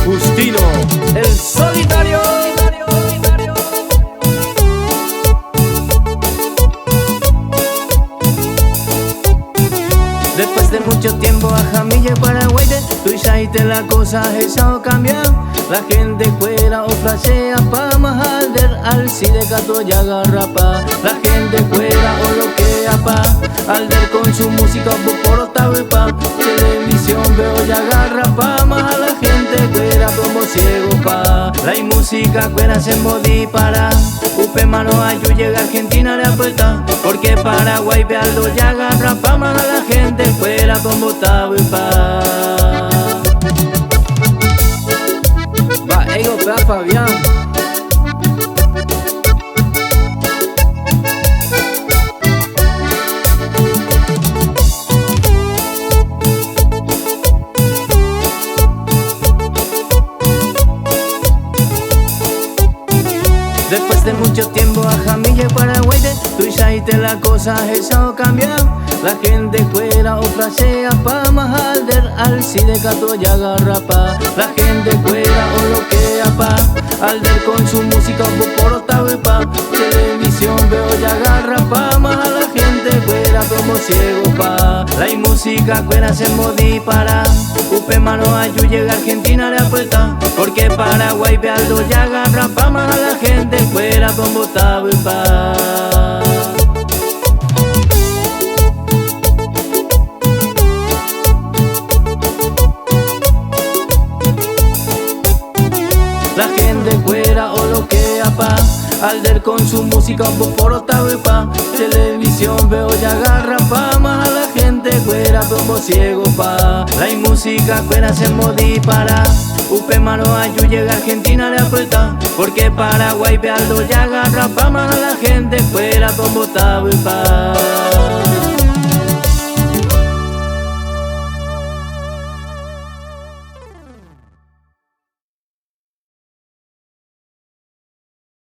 Justino, el solitario. Después de mucho tiempo a Jamille Paraguay tú y te la cosa esa cambia. La gente fuera o flashea pa mahalder al de gato y agarrapa. La gente fuera o lo que pa alder con su música por pa. Televisión veo y agarra pa más a la gente fuera como ciego pa. La música fuera se modi para upe mano ayu llega Argentina le apuesta. Porque Paraguay ve aldo y agarra pa más a la gente fuera como tabu pa. Va ego pa Fabián. Después de mucho tiempo a Jamille Paraguay tú y te la cosa esa cambia. La gente fuera o flashea pa mahalder al de gato y agarrapa. La gente fuera o lo que pa alder con su música por pa. Televisión veo y agarra pa más a la gente fuera como ciego pa. La música fuera se modi para upe mano ayu llega Argentina le apuesta. Porque Paraguay ve aldo y agarra pa más a la gente fuera como tabu pa. La gente fuera o lo que pa alder con su música por pa. Televisión veo y agarra pa más a la gente fuera como ciego pa. La música fuera se modi para upe mano ayu llega Argentina le apuesta. Porque Paraguay ve aldo y agarra pa más a la gente fuera como tabu pa.